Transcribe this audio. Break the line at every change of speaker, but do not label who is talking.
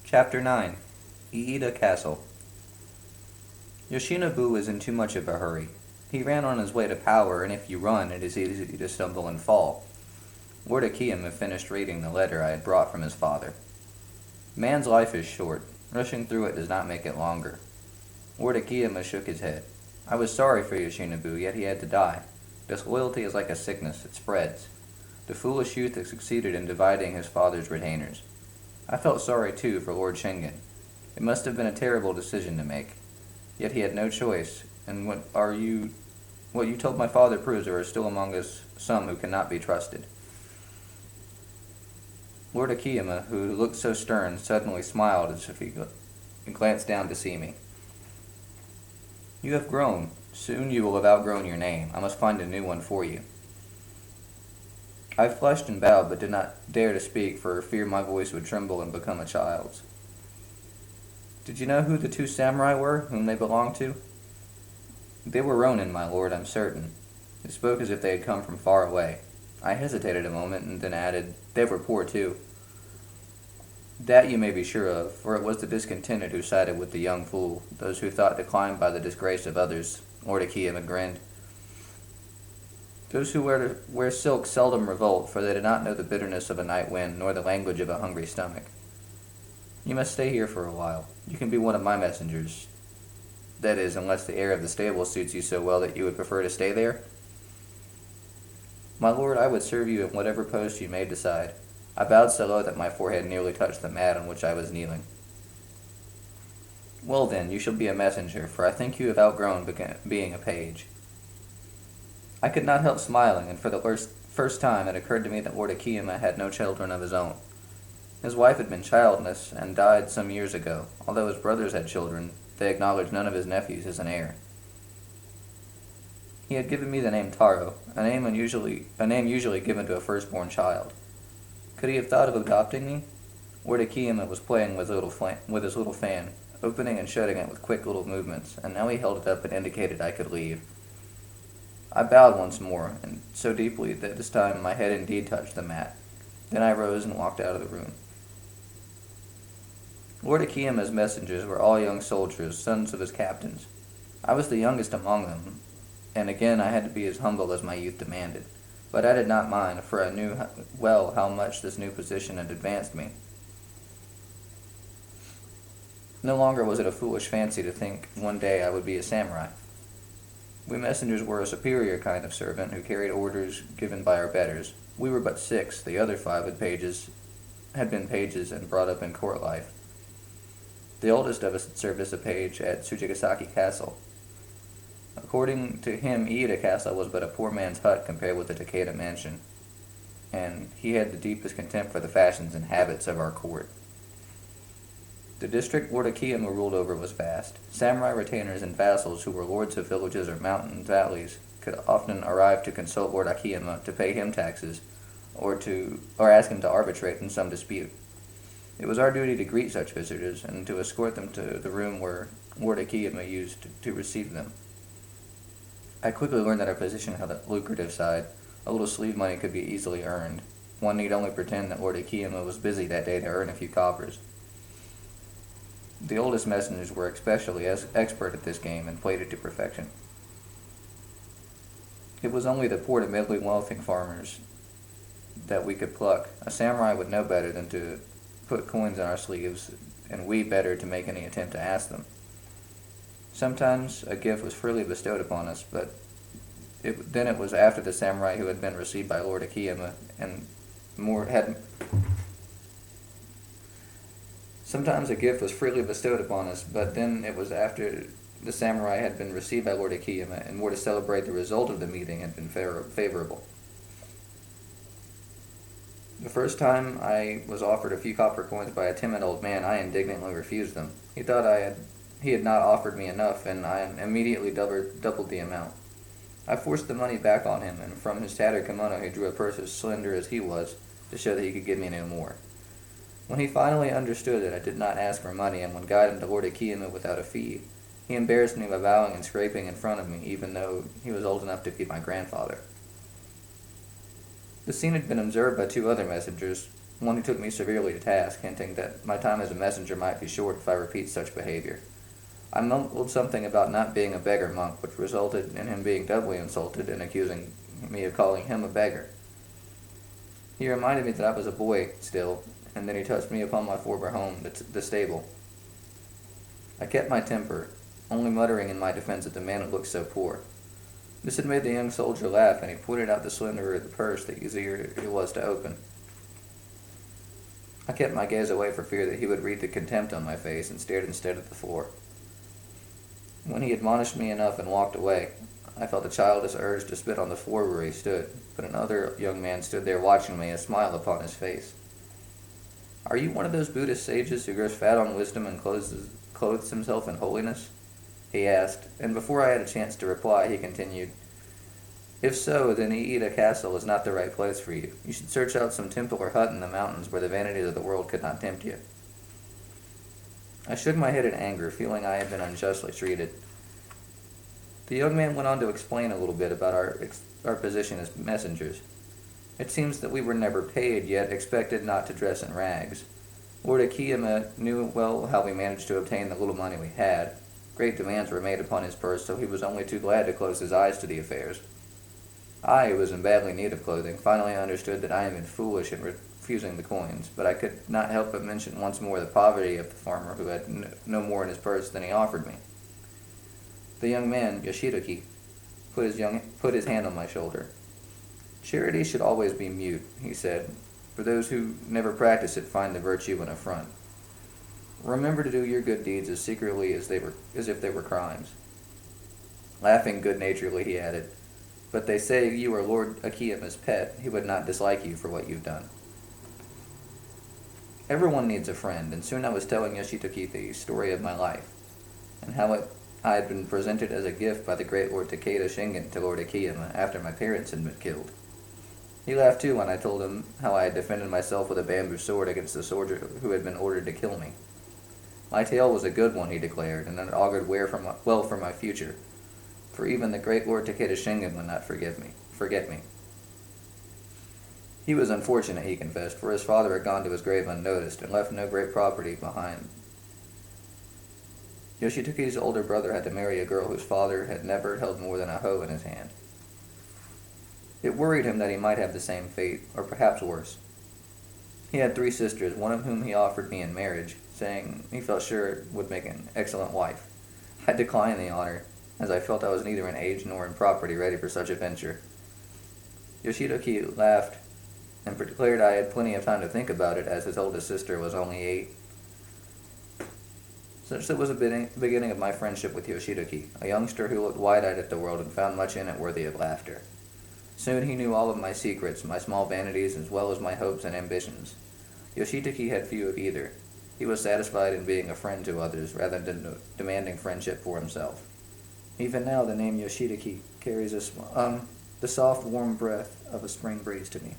Chapter 9 Iida Castle. Yoshinobu was in too much of a hurry. He ran on his way to power, and if you run, it is easy to stumble and fall. Lord Akiyama finished reading the letter I had brought from his father. Man's life is short. Rushing through it does not make it longer. Lord Akiyama shook his head. I was sorry for Yoshinobu, yet he had to die. Disloyalty is like a sickness, it spreads. The foolish youth had succeeded in dividing his father's retainers. I felt sorry, too, for Lord Shingen. It must have been a terrible decision to make. Yet he had no choice, and what you told my father proves there are still among us some who cannot be trusted. Lord Akiyama, who looked so stern, suddenly smiled as if he glanced down to see me. You have grown. Soon you will have outgrown your name. I must find a new one for you. I flushed and bowed, but did not dare to speak for fear my voice would tremble and become a child's. Did you know who the two samurai were, whom they belonged to? They were Ronin, my lord, I'm certain. They spoke as if they had come from far away. I hesitated a moment, and then added, they were poor, too. That you may be sure of, for it was the discontented who sided with the young fool, those who thought to climb by the disgrace of others. Lord Akiyama grinned. Those who wear silk seldom revolt, for they do not know the bitterness of a night wind, nor the language of a hungry stomach. You must stay here for a while. You can be one of my messengers. That is, unless the air of the stable suits you so well that you would prefer to stay there. My lord, I would serve you in whatever post you may decide. I bowed so low that my forehead nearly touched the mat on which I was kneeling. Well then, you shall be a messenger, for I think you have outgrown being a page. I could not help smiling, and for the first time it occurred to me that Lord Akiyama had no children of his own. His wife had been childless and died some years ago. Although his brothers had children, they acknowledged none of his nephews as an heir. He had given me the name Taro, a name usually given to a firstborn child. Could he have thought of adopting me? Lord Akiyama was playing with his little fan, opening and shutting it with quick little movements, and now he held it up and indicated I could leave. I bowed once more, and so deeply that this time my head indeed touched the mat. Then I rose and walked out of the room. Lord Akiyama's messengers were all young soldiers, sons of his captains. I was the youngest among them, and again I had to be as humble as my youth demanded. But I did not mind, for I knew well how much this new position had advanced me. No longer was it a foolish fancy to think one day I would be a samurai. We messengers were a superior kind of servant who carried orders given by our betters. We were but 6, the other 5 had been pages and brought up in court life. The oldest of us had served as a page at Tsuchigasaki Castle. According to him, Iida Castle was but a poor man's hut compared with the Takeda mansion, and he had the deepest contempt for the fashions and habits of our court. The district Lord Akiyama ruled over was vast. Samurai retainers and vassals who were lords of villages or mountain valleys could often arrive to consult Lord Akiyama to pay him taxes or ask him to arbitrate in some dispute. It was our duty to greet such visitors and to escort them to the room where Lord Akiyama used to receive them. I quickly learned that our position had a lucrative side. A little sleeve money could be easily earned. One need only pretend that Lord Akiyama was busy that day to earn a few coppers. The oldest messengers were especially expert at this game and played it to perfection. It was only the poor to middling wealthy farmers that we could pluck. A samurai would know better than to put coins in our sleeves, and we better to make any attempt to ask them. Sometimes a gift was freely bestowed upon us, but then it was after the samurai who had been received by Lord Akiyama Sometimes a gift was freely bestowed upon us, but then it was after the samurai had been received by Lord Akiyama and were to celebrate the result of the meeting had been favorable. The first time I was offered a few copper coins by a timid old man, I indignantly refused them. He thought he had not offered me enough, and I immediately doubled the amount. I forced the money back on him, and from his tattered kimono he drew a purse as slender as he was, to show that he could give me no more. When he finally understood that I did not ask for money and would guide him to Lord Akiyama without a fee, he embarrassed me by bowing and scraping in front of me, even though he was old enough to be my grandfather. The scene had been observed by 2 other messengers, one who took me severely to task, hinting that my time as a messenger might be short if I repeat such behavior. I mumbled something about not being a beggar monk, which resulted in him being doubly insulted and accusing me of calling him a beggar. He reminded me that I was a boy still, and then he touched me upon my former home, the stable. I kept my temper, only muttering in my defense at the man who looked so poor. This had made the young soldier laugh, and he pointed out the slender of the purse the easier it was to open. I kept my gaze away for fear that he would read the contempt on my face and stared instead at the floor. When he admonished me enough and walked away, I felt a childish urge to spit on the floor where he stood, but another young man stood there watching me, a smile upon his face. "Are you one of those Buddhist sages who grows fat on wisdom and clothes himself in holiness?" he asked, and before I had a chance to reply, he continued, "If so, then Iida Castle is not the right place for you. You should search out some temple or hut in the mountains where the vanities of the world could not tempt you." I shook my head in anger, feeling I had been unjustly treated. The young man went on to explain a little bit about our position as messengers. It seems that we were never paid, yet expected not to dress in rags. Lord Akiyama knew well how we managed to obtain the little money we had. Great demands were made upon his purse, so he was only too glad to close his eyes to the affairs. I, who was in badly need of clothing, finally understood that I had been foolish in refusing the coins, but I could not help but mention once more the poverty of the farmer who had no more in his purse than he offered me. The young man, Yoshitake, put his hand on my shoulder. "Charity should always be mute," he said, "for those who never practice it find the virtue in affront. Remember to do your good deeds as secretly as if they were crimes." Laughing good-naturedly, he added, "But they say you are Lord Akiyama's pet. He would not dislike you for what you've done." Everyone needs a friend, and soon I was telling Yoshitake the story of my life, and how I had been presented as a gift by the great Lord Takeda Shingen to Lord Akiyama after my parents had been killed. He laughed too when I told him how I had defended myself with a bamboo sword against the soldier who had been ordered to kill me. My tale was a good one, he declared, and it augured well for my future, for even the great Lord Takeda Shingen would not forget me. He was unfortunate, he confessed, for his father had gone to his grave unnoticed and left no great property behind. Yoshitake's older brother had to marry a girl whose father had never held more than a hoe in his hand. It worried him that he might have the same fate, or perhaps worse. He had 3 sisters, one of whom he offered me in marriage, saying he felt sure it would make an excellent wife. I declined the honor, as I felt I was neither in age nor in property ready for such a venture. Yoshitake laughed and declared I had plenty of time to think about it, as his oldest sister was only 8. Such was the beginning of my friendship with Yoshitake, a youngster who looked wide-eyed at the world and found much in it worthy of laughter. Soon he knew all of my secrets, my small vanities, as well as my hopes and ambitions. Yoshitake had few of either. He was satisfied in being a friend to others, rather than demanding friendship for himself. Even now, the name Yoshitake carries the soft, warm breath of a spring breeze to me.